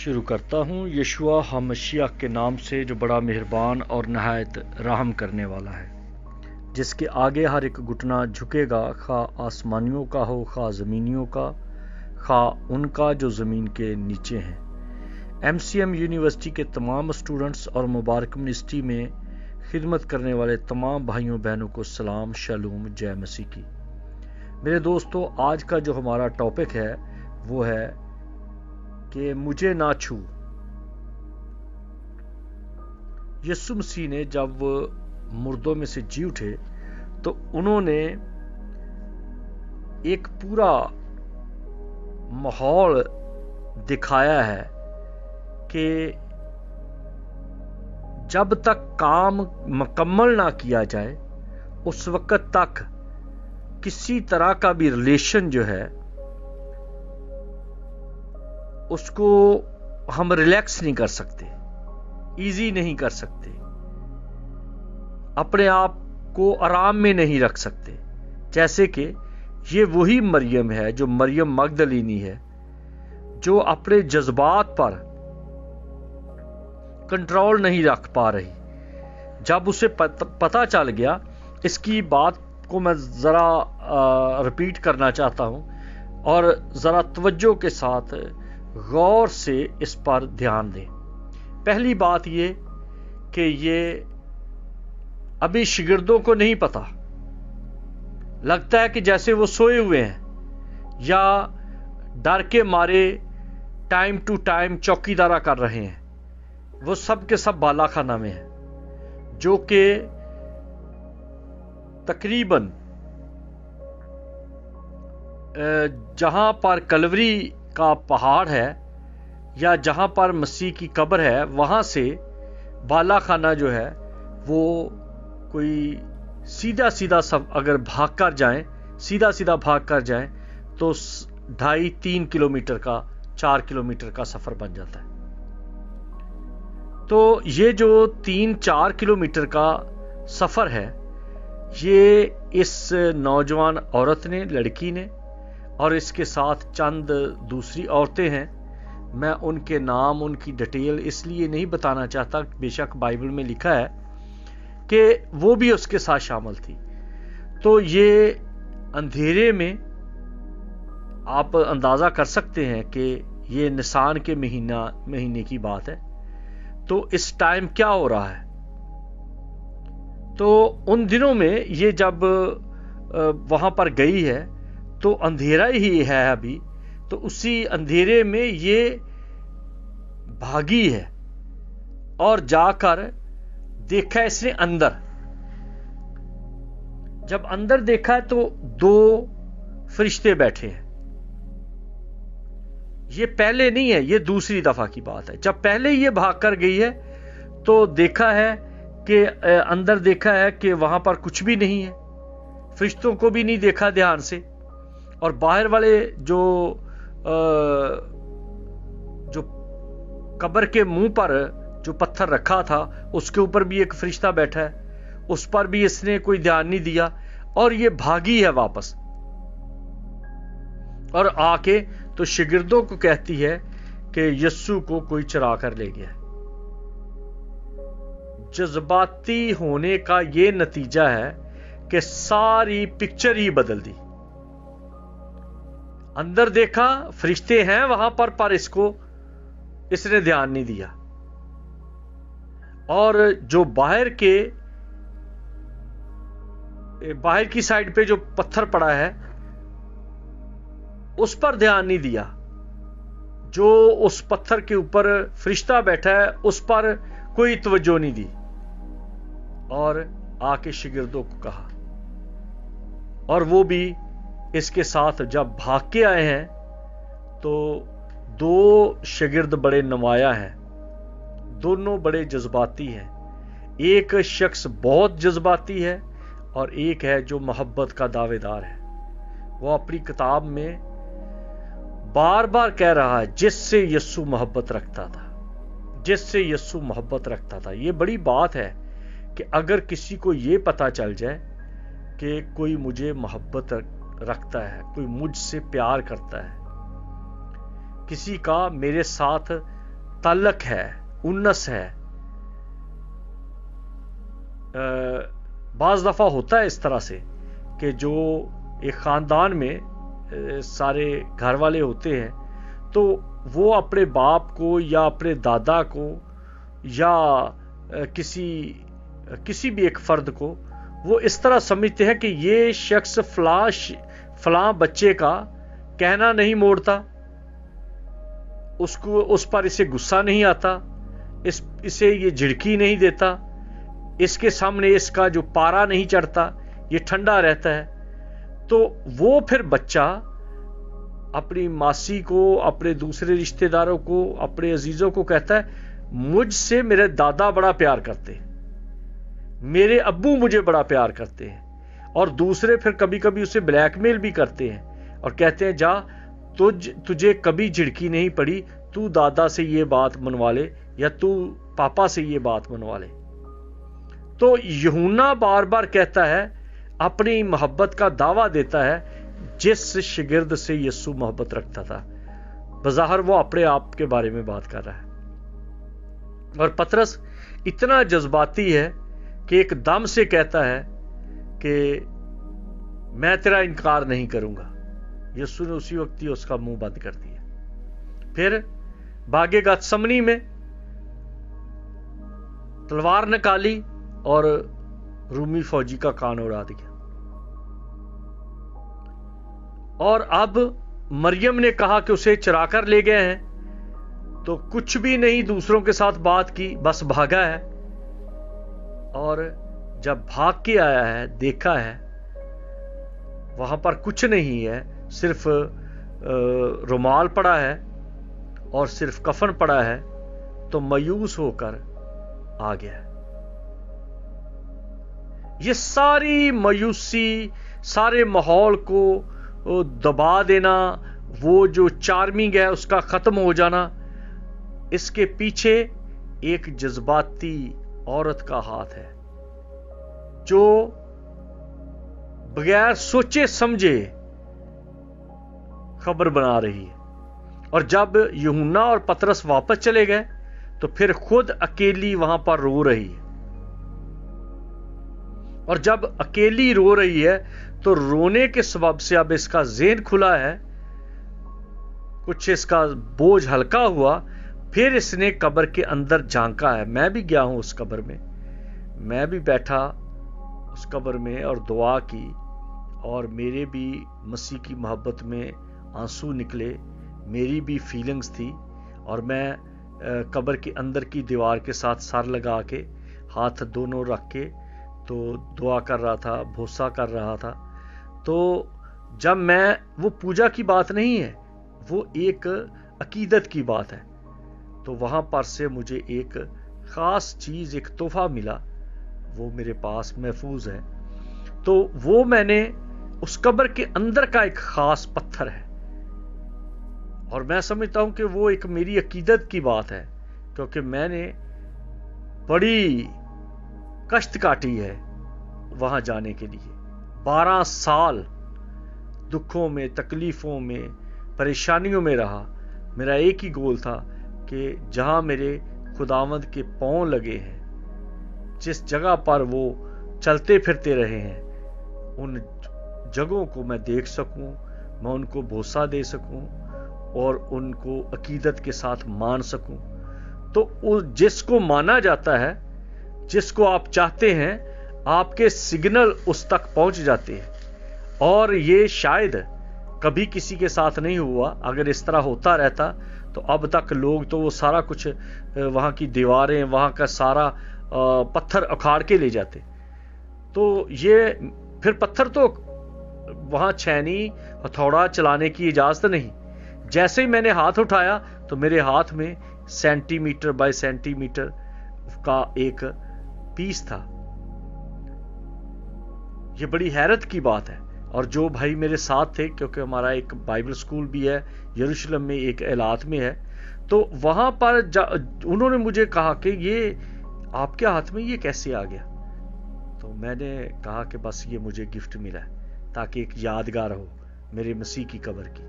شروع کرتا ہوں یشوع ہمشیہ کے نام سے جو بڑا مہربان اور نہایت رحم کرنے والا ہے، جس کے آگے ہر ایک گھٹنا جھکے گا، خواہ آسمانیوں کا ہو خواہ زمینیوں کا، خواہ ان کا جو زمین کے نیچے ہیں۔ MCM یونیورسٹی کے تمام اسٹوڈنٹس اور مبارک منسٹری میں خدمت کرنے والے تمام بھائیوں بہنوں کو سلام، شالوم، جے مسیح کی۔ میرے دوستو، آج کا جو ہمارا ٹاپک ہے وہ ہے کہ مجھے نہ چھو۔ یسوع مسیح نے جب مردوں میں سے جی اٹھے تو انہوں نے ایک پورا ماحول دکھایا ہے کہ جب تک کام مکمل نہ کیا جائے اس وقت تک کسی طرح کا بھی ریلیشن جو ہے اس کو ہم ریلیکس نہیں کر سکتے، ایزی نہیں کر سکتے، اپنے آپ کو آرام میں نہیں رکھ سکتے۔ جیسے کہ یہ وہی مریم ہے جو مریم مگدلینی ہے، جو اپنے جذبات پر کنٹرول نہیں رکھ پا رہی۔ جب اسے پتہ چل گیا، اس کی بات کو میں ذرا رپیٹ کرنا چاہتا ہوں اور ذرا توجہ کے ساتھ غور سے اس پر دھیان دیں۔ پہلی بات یہ کہ یہ ابھی شاگردوں کو نہیں پتا، لگتا ہے کہ جیسے وہ سوئے ہوئے ہیں یا ڈر کے مارے ٹائم ٹو ٹائم چوکیدارا کر رہے ہیں۔ وہ سب کے سب بالا خانہ میں ہیں، جو کہ تقریباً جہاں پر کلوری کا پہاڑ ہے یا جہاں پر مسیح کی قبر ہے، وہاں سے بالا خانہ جو ہے وہ کوئی سیدھا سب اگر بھاگ کر جائیں، سیدھا بھاگ کر جائیں تو 2.5-3 کلومیٹر کا 4 کلومیٹر کا سفر بن جاتا ہے۔ تو یہ جو 3-4 کلومیٹر کا سفر ہے، یہ اس نوجوان عورت نے، لڑکی نے، اور اس کے ساتھ چند دوسری عورتیں ہیں۔ میں ان کے نام، ان کی ڈیٹیل اس لیے نہیں بتانا چاہتا، بے شک بائبل میں لکھا ہے کہ وہ بھی اس کے ساتھ شامل تھی۔ تو یہ اندھیرے میں آپ اندازہ کر سکتے ہیں کہ یہ نسان کے مہینے کی بات ہے، تو اس ٹائم کیا ہو رہا ہے۔ تو ان دنوں میں یہ جب وہاں پر گئی ہے تو اندھیرا ہی ہے ابھی، تو اسی اندھیرے میں یہ بھاگی ہے اور جا کر دیکھا اس نے اندر۔ جب اندر دیکھا تو 2 فرشتے بیٹھے ہیں۔ یہ پہلے نہیں ہے، یہ دوسری دفعہ کی بات ہے۔ جب پہلے یہ بھاگ کر گئی ہے تو دیکھا ہے کہ اندر دیکھا ہے کہ وہاں پر کچھ بھی نہیں ہے، فرشتوں کو بھی نہیں دیکھا دھیان سے، اور باہر والے جو قبر کے منہ پر جو پتھر رکھا تھا اس کے اوپر بھی ایک فرشتہ بیٹھا ہے، اس پر بھی اس نے کوئی دھیان نہیں دیا، اور یہ بھاگی ہے واپس، اور آ کے تو شاگردوں کو کہتی ہے کہ یسوع کو کوئی چرا کر لے گیا۔ جذباتی ہونے کا یہ نتیجہ ہے کہ ساری پکچر ہی بدل دی۔ اندر دیکھا فرشتے ہیں وہاں پر اس نے دھیان نہیں دیا، اور جو باہر کی سائڈ پہ جو پتھر پڑا ہے اس پر دھیان نہیں دیا، جو اس پتھر کے اوپر فرشتہ بیٹھا ہے اس پر کوئی توجہ نہیں دی، اور آ کے شاگردوں کو کہا۔ اور وہ بھی اس کے ساتھ جب بھاگ کے آئے ہیں تو 2 شاگرد بڑے نمایاں ہیں، دونوں بڑے جذباتی ہیں۔ ایک شخص بہت جذباتی ہے اور ایک ہے جو محبت کا دعوے دار ہے۔ وہ اپنی کتاب میں بار بار کہہ رہا ہے جس سے یسوع محبت رکھتا تھا، جس سے یسوع محبت رکھتا تھا۔ یہ بڑی بات ہے کہ اگر کسی کو یہ پتا چل جائے کہ کوئی مجھے محبت رکھتا ہے، کوئی مجھ سے پیار کرتا ہے، کسی کا میرے ساتھ تعلق ہے، انس ہے. بعض دفعہ ہوتا ہے اس طرح سے کہ جو ایک خاندان میں سارے گھر والے ہوتے ہیں تو وہ اپنے باپ کو یا اپنے دادا کو یا کسی بھی ایک فرد کو وہ اس طرح سمجھتے ہیں کہ یہ شخص فلاں بچے کا کہنا نہیں موڑتا، اس پر اسے غصہ نہیں آتا، اسے یہ جھڑکی نہیں دیتا، اس کے سامنے اس کا جو پارا نہیں چڑھتا، یہ ٹھنڈا رہتا ہے. تو وہ پھر بچہ اپنی ماسی کو، اپنے دوسرے رشتہ داروں کو، اپنے عزیزوں کو کہتا ہے مجھ سے میرے دادا بڑا پیار کرتے ہیں، میرے ابو مجھے بڑا پیار کرتے ہیں. اور دوسرے پھر کبھی کبھی اسے بلیک میل بھی کرتے ہیں اور کہتے ہیں جا تجھے کبھی جھڑکی نہیں پڑی، تو دادا سے یہ بات منوا لے یا تو پاپا سے یہ بات منوا لے. تو یوحنا بار بار کہتا ہے، اپنی محبت کا دعویٰ دیتا ہے جس شاگرد سے یسوع محبت رکھتا تھا. بظاہر وہ اپنے آپ کے بارے میں بات کر رہا ہے. اور پطرس اتنا جذباتی ہے کہ ایک دم سے کہتا ہے کہ میں تیرا انکار نہیں کروں گا. یسوع نے اسی وقت ہی اس کا منہ بند کر دیا. پھر باغ گتسمنی میں تلوار نکالی اور رومی فوجی کا کان اڑا دیا. اور اب مریم نے کہا کہ اسے چرا کر لے گئے ہیں تو کچھ بھی نہیں دوسروں کے ساتھ بات کی، بس بھاگا ہے. اور جب بھاگ کے آیا ہے دیکھا ہے وہاں پر کچھ نہیں ہے، صرف رومال پڑا ہے اور صرف کفن پڑا ہے، تو مایوس ہو کر آ گیا. یہ ساری مایوسی، سارے ماحول کو دبا دینا، وہ جو چارمنگ ہے اس کا ختم ہو جانا، اس کے پیچھے ایک جذباتی عورت کا ہاتھ ہے جو بغیر سوچے سمجھے خبر بنا رہی ہے. اور جب یوحنا اور پطرس واپس چلے گئے تو پھر خود اکیلی وہاں پر رو رہی ہے. اور جب اکیلی رو رہی ہے تو رونے کے سبب سے اب اس کا ذہن کھلا ہے، کچھ اس کا بوجھ ہلکا ہوا. پھر اس نے قبر کے اندر جھانکا ہے. میں بھی گیا ہوں اس قبر میں، میں بھی بیٹھا اس قبر میں اور دعا کی، اور میرے بھی مسیح کی محبت میں آنسو نکلے، میری بھی فیلنگز تھی. اور میں قبر کے اندر کی دیوار کے ساتھ سر لگا کے ہاتھ دونوں رکھ کے تو دعا کر رہا تھا، بھوسا کر رہا تھا. تو جب میں، وہ پوجا کی بات نہیں ہے، وہ ایک عقیدت کی بات ہے، تو وہاں پر سے مجھے ایک خاص چیز، ایک تحفہ ملا، وہ میرے پاس محفوظ ہے. تو وہ میں نے اس قبر کے اندر کا ایک خاص پتھر ہے، اور میں سمجھتا ہوں کہ وہ ایک میری عقیدت کی بات ہے، کیونکہ میں نے بڑی کشت کاٹی ہے وہاں جانے کے لیے. 12 سال دکھوں میں، تکلیفوں میں، پریشانیوں میں رہا. میرا ایک ہی گول تھا کہ جہاں میرے خداوند کے پاؤں لگے ہیں، جس جگہ پر وہ چلتے پھرتے رہے ہیں، ان جگہوں کو میں دیکھ سکوں، میں ان کو بوسہ دے سکوں اور ان کو عقیدت کے ساتھ مان سکوں. تو جس کو مانا جاتا ہے، جس کو آپ چاہتے ہیں، آپ کے سگنل اس تک پہنچ جاتے ہیں. اور یہ شاید کبھی کسی کے ساتھ نہیں ہوا. اگر اس طرح ہوتا رہتا تو اب تک لوگ تو وہ سارا کچھ، وہاں کی دیواریں، وہاں کا سارا پتھر اکھاڑ کے لے جاتے. تو یہ پھر پتھر تو وہاں چھینی ہتھوڑا چلانے کی اجازت نہیں. جیسے ہی میں نے ہاتھ اٹھایا تو میرے ہاتھ میں centimetre by centimetre کا ایک پیس تھا. یہ بڑی حیرت کی بات ہے. اور جو بھائی میرے ساتھ تھے، کیونکہ ہمارا ایک بائبل سکول بھی ہے یروشلم میں، ایک ایلات میں ہے، تو وہاں پر انہوں نے مجھے کہا کہ یہ آپ کے ہاتھ میں یہ کیسے آ گیا؟ تو میں نے کہا کہ بس یہ مجھے گفٹ ملا ہے تاکہ ایک یادگار ہو میرے مسیح کی قبر کی.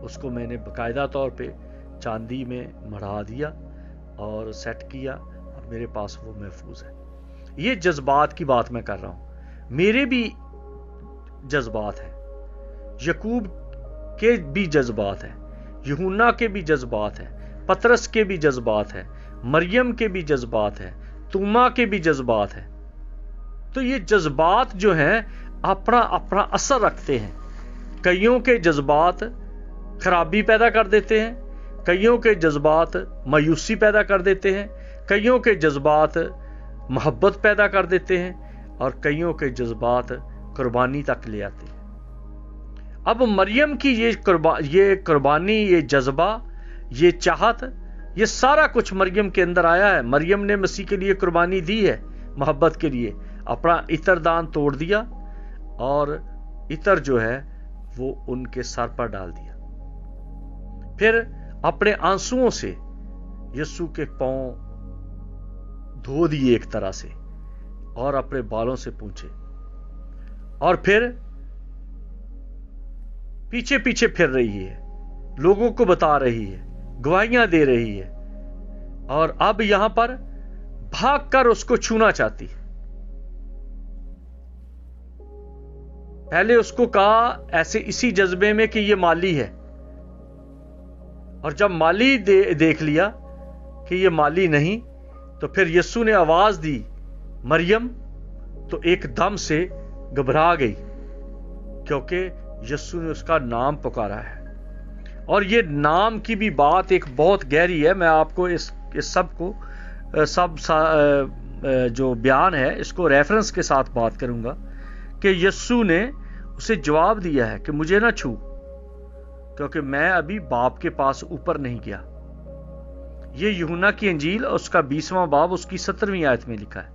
اس کو میں نے باقاعدہ طور پہ چاندی میں مڑھا دیا اور سیٹ کیا اور میرے پاس وہ محفوظ ہے۔ یہ جذبات کی بات میں کر رہا ہوں، میرے بھی جذبات ہیں، یعقوب کے بھی جذبات ہیں، یوحنا کے بھی جذبات ہیں، پطرس کے بھی جذبات ہیں، مریم کے بھی جذبات ہیں، توما کے بھی جذبات ہیں۔ تو یہ جذبات جو ہیں اپنا اپنا اثر رکھتے ہیں۔ کئیوں کے جذبات خرابی پیدا کر دیتے ہیں، کئیوں کے جذبات مایوسی پیدا کر دیتے ہیں، کئیوں کے جذبات محبت پیدا کر دیتے ہیں، اور کئیوں کے جذبات قربانی تک لے آتے ہیں۔ اب مریم کی یہ قربانی، یہ جذبہ، یہ چاہت، یہ سارا کچھ مریم کے اندر آیا ہے۔ مریم نے مسیح کے لیے قربانی دی ہے، محبت کے لیے اپنا عطر دان توڑ دیا اور عطر جو ہے وہ ان کے سر پر ڈال دیا، پھر اپنے آنسوؤں سے یسوع کے پاؤں دھو دیے ایک طرح سے، اور اپنے بالوں سے پونچھے، اور پھر پیچھے پیچھے پھر رہی ہے، لوگوں کو بتا رہی ہے، گواہیاں دے رہی ہے، اور اب یہاں پر بھاگ کر اس کو چھونا چاہتی ہے۔ پہلے اس کو کہا ایسے اسی جذبے میں کہ یہ مالی ہے، اور جب مالی دیکھ لیا کہ یہ مالی نہیں، تو پھر یسوع نے آواز دی مریم، تو ایک دم سے گھبرا گئی، کیونکہ یسوع نے اس کا نام پکارا ہے۔ اور یہ نام کی بھی بات ایک بہت گہری ہے۔ میں آپ کو اس سب کو جو بیان ہے اس کو ریفرنس کے ساتھ بات کروں گا کہ یسوع نے اسے جواب دیا ہے کہ مجھے نہ چھو، کیونکہ میں ابھی باپ کے پاس اوپر نہیں گیا۔ یہ یوحنا کی انجیل اس کا 20واں باب اس کی 17ویں آیت میں لکھا ہے۔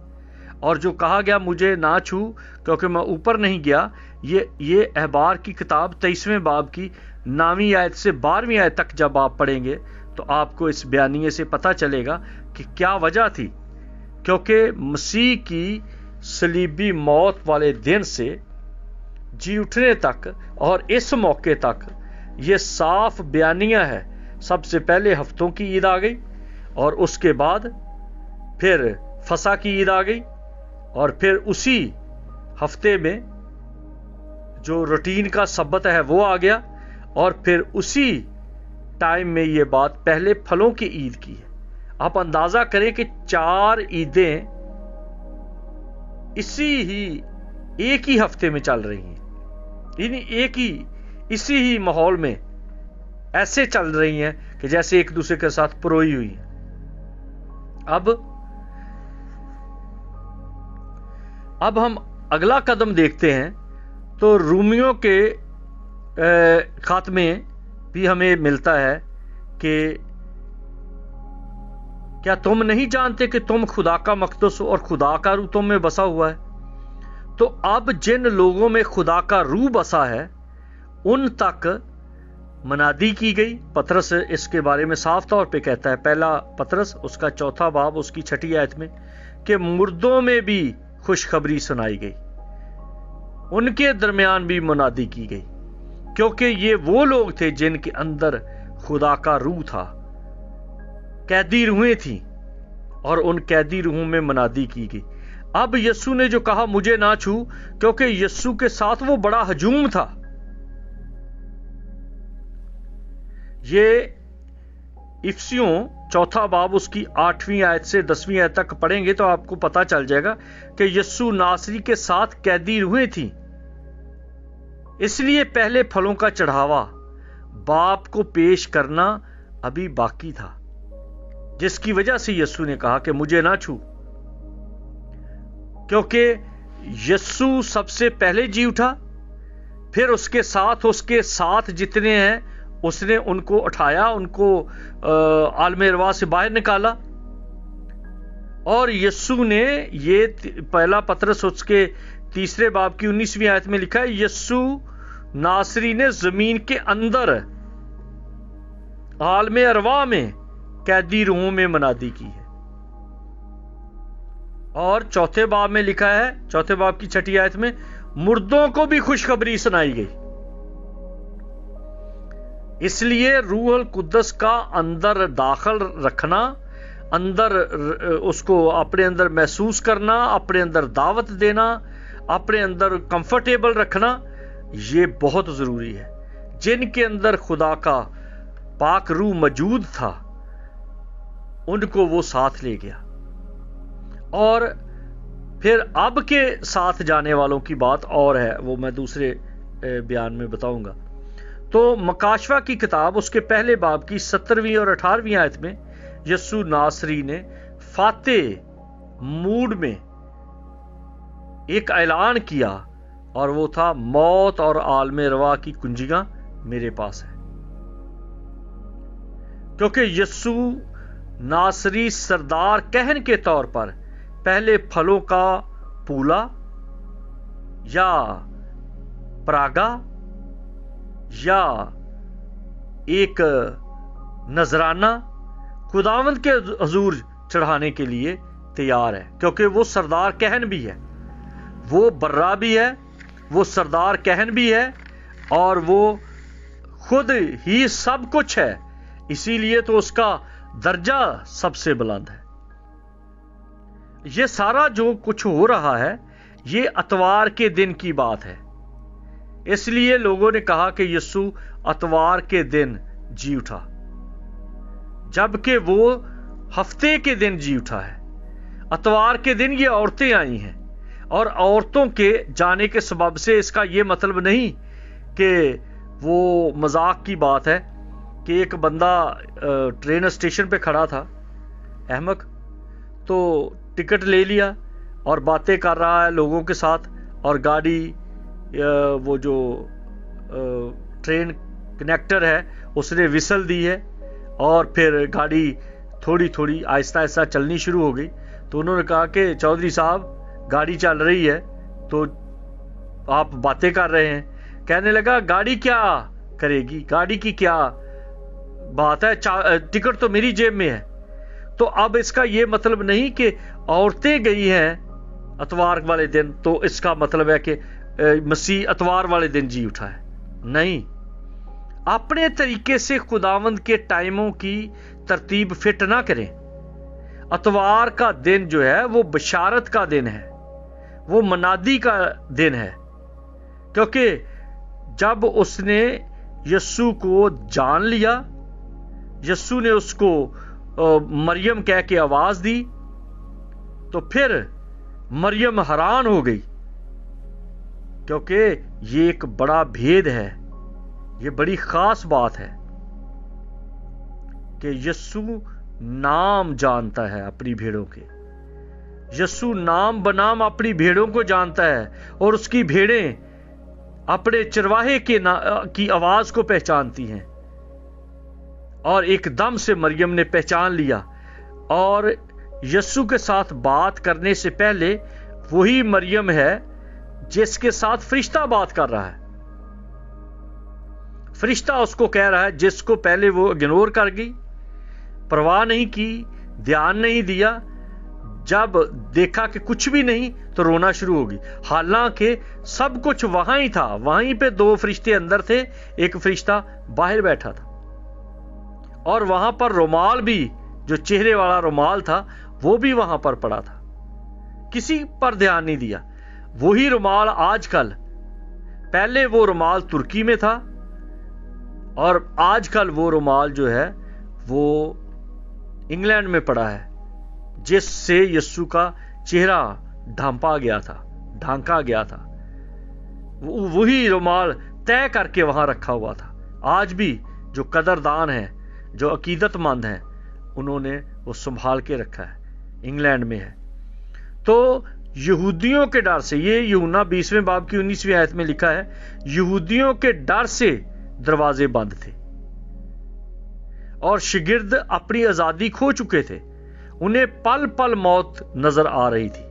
اور جو کہا گیا مجھے نہ چھو کیونکہ میں اوپر نہیں گیا، یہ احبار کی کتاب 23ویں باب کی 9ویں آیت سے 12ویں آیت تک جب آپ پڑھیں گے تو آپ کو اس بیانیے سے پتہ چلے گا کہ کیا وجہ تھی۔ کیونکہ مسیح کی صلیبی موت والے دن سے جی اٹھنے تک اور اس موقع تک یہ صاف بیانیہ ہے۔ سب سے پہلے ہفتوں کی عید آ گئی، اور اس کے بعد پھر فسح کی عید آ گئی، اور پھر اسی ہفتے میں جو روٹین کا سبت ہے وہ آ گیا، اور پھر اسی ٹائم میں یہ بات پہلے پھلوں کی عید کی ہے۔ آپ اندازہ کریں کہ 4 عیدیں ایک ہی ہفتے میں چل رہی ہیں، یعنی اسی ہی ماحول میں ایسے چل رہی ہیں کہ جیسے ایک دوسرے کے ساتھ پروئی ہوئی ہیں۔ اب ہم اگلا قدم دیکھتے ہیں تو رومیوں کے خط میں بھی ہمیں ملتا ہے کہ کیا تم نہیں جانتے کہ تم خدا کا مقدس ہو اور خدا کا روح تم میں بسا ہوا ہے؟ تو اب جن لوگوں میں خدا کا روح بسا ہے ان تک منادی کی گئی۔ پطرس اس کے بارے میں صاف طور پہ کہتا ہے، پہلا پطرس اس کا 4 باب اس کی 6 آیت میں، کہ مردوں میں بھی خوشخبری سنائی گئی، ان کے درمیان بھی منادی کی گئی، کیونکہ یہ وہ لوگ تھے جن کے اندر خدا کا روح تھا، قیدی روحیں تھیں، اور ان قیدی روحوں میں منادی کی گئی۔ اب یسوع نے جو کہا مجھے نہ چھو، کیونکہ یسوع کے ساتھ وہ بڑا ہجوم تھا۔ یہ افسیوں 4 باب اس کی 8ویں آیت سے 10ویں آیت تک پڑھیں گے تو آپ کو پتا چل جائے گا کہ یسوع ناصری کے ساتھ قیدی روحیں تھیں، اس لیے پہلے پھلوں کا چڑھاوا باپ کو پیش کرنا ابھی باقی تھا، جس کی وجہ سے یسوع نے کہا کہ مجھے نہ چھو، کیونکہ یسوع سب سے پہلے جی اٹھا، پھر اس کے ساتھ جتنے ہیں اس نے ان کو اٹھایا، ان کو عالم ارواح سے باہر نکالا۔ اور یسوع نے یہ پہلا پطرس اس کے 3 باب کی 19ویں آیت میں لکھا ہے، یسوع ناصری نے زمین کے اندر عالم ارواح میں قیدی روحوں میں منادی کی ہے۔ اور 4 باب میں لکھا ہے، 4 باب کی 6 آیت میں، مردوں کو بھی خوشخبری سنائی گئی۔ اس لیے روح القدس کا اندر داخل رکھنا، اندر اس کو اپنے اندر محسوس کرنا، اپنے اندر دعوت دینا، اپنے اندر کمفرٹیبل رکھنا، یہ بہت ضروری ہے۔ جن کے اندر خدا کا پاک روح موجود تھا ان کو وہ ساتھ لے گیا، اور پھر اب کے ساتھ جانے والوں کی بات اور ہے، وہ میں دوسرے بیان میں بتاؤں گا۔ تو مکاشفہ کی کتاب اس کے پہلے باب کی 17ویں اور 18ویں آیت میں یسوع ناصری نے فاتح موڈ میں ایک اعلان کیا، اور وہ تھا موت اور عالم روا کی کنجیاں میرے پاس ہیں۔ کیونکہ یسوع ناصری سردار کہن کے طور پر پہلے پھلوں کا پولا یا پراگا یا ایک نذرانہ خداوند کے حضور چڑھانے کے لیے تیار ہے، کیونکہ وہ سردار کہن بھی ہے، وہ برا بھی ہے، وہ سردار کہن بھی ہے، اور وہ خود ہی سب کچھ ہے، اسی لیے تو اس کا درجہ سب سے بلند ہے۔ یہ سارا جو کچھ ہو رہا ہے یہ اتوار کے دن کی بات ہے، اس لیے لوگوں نے کہا کہ یسوع اتوار کے دن جی اٹھا، جبکہ وہ ہفتے کے دن جی اٹھا ہے۔ اتوار کے دن یہ عورتیں آئی ہیں، اور عورتوں کے جانے کے سبب سے اس کا یہ مطلب نہیں کہ وہ مذاق کی بات ہے کہ ایک بندہ ٹرین اسٹیشن پہ کھڑا تھا، احمق، تو ٹکٹ لے لیا اور باتیں کر رہا ہے لوگوں کے ساتھ، اور گاڑی وہ جو ٹرین کنیکٹر ہے اس نے وسل دی ہے، اور پھر گاڑی تھوڑی تھوڑی آہستہ آہستہ چلنی شروع ہو گئی۔ تو انہوں نے کہا کہ چودھری صاحب گاڑی چل رہی ہے تو آپ باتیں کر رہے ہیں۔ کہنے لگا گاڑی کیا کرے گی، گاڑی کی کیا بات ہے، ٹکٹ تو میری جیب میں ہے۔ تو اب اس کا یہ مطلب نہیں کہ عورتیں گئی ہیں اتوار والے دن تو اس کا مطلب ہے کہ مسیح اتوار والے دن جی اٹھا ہے، نہیں۔ اپنے طریقے سے خداوند کے ٹائموں کی ترتیب فٹ نہ کریں۔ اتوار کا دن جو ہے وہ بشارت کا دن ہے، وہ منادی کا دن ہے، کیونکہ جب اس نے یسوع کو جان لیا، یسوع نے اس کو مریم کہہ کے آواز دی، تو پھر مریم حیران ہو گئی، کیونکہ یہ ایک بڑا بھید ہے، یہ بڑی خاص بات ہے کہ یسوع نام جانتا ہے اپنی بھیڑوں کے، یسوع نام بنام اپنی بھیڑوں کو جانتا ہے، اور اس کی بھیڑیں اپنے چرواہے کی آواز کو پہچانتی ہیں۔ اور ایک دم سے مریم نے پہچان لیا، اور یسوع کے ساتھ بات کرنے سے پہلے وہی مریم ہے جس کے ساتھ فرشتہ بات کر رہا ہے۔ فرشتہ اس کو کہہ رہا ہے، جس کو پہلے وہ اگنور کر گئی، پرواہ نہیں کی، دھیان نہیں دیا، جب دیکھا کہ کچھ بھی نہیں تو رونا شروع ہو گئی، حالانکہ سب کچھ وہاں ہی تھا، وہیں پہ 2 فرشتے اندر تھے، ایک فرشتہ باہر بیٹھا تھا، اور وہاں پر رومال بھی، جو چہرے والا رومال تھا وہ بھی وہاں پر پڑا تھا، کسی پر دھیان نہیں دیا۔ وہی رومال آج کل، پہلے وہ رومال ترکی میں تھا، اور آج کل وہ رومال جو ہے وہ انگلینڈ میں پڑا ہے، جس سے یسوع کا چہرہ ڈھانپا گیا تھا، ڈھانکا گیا تھا، وہی رومال طے کر کے وہاں رکھا ہوا تھا۔ آج بھی جو قدردان ہیں، جو عقیدت مند ہیں، انہوں نے وہ سنبھال کے رکھا ہے، انگلینڈ میں ہے۔ تو یہودیوں کے ڈر سے، یہ یوحنا 20ویں باب کی 19ویں آیت میں لکھا ہے، یہودیوں کے ڈر سے دروازے بند تھے، اور شاگرد اپنی آزادی کھو چکے تھے، انہیں پل پل موت نظر آ رہی تھی،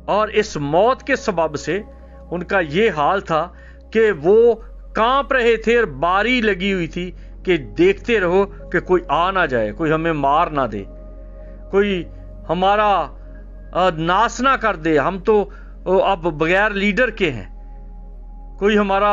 اور اس موت کے سبب سے ان کا یہ حال تھا کہ وہ کانپ رہے تھے، اور باری لگی ہوئی تھی کہ دیکھتے رہو کہ کوئی آ نہ جائے، کوئی ہمیں مار نہ دے، کوئی ہمارا ناس نہ کر دے، ہم تو اب بغیر لیڈر کے ہیں، کوئی ہمارا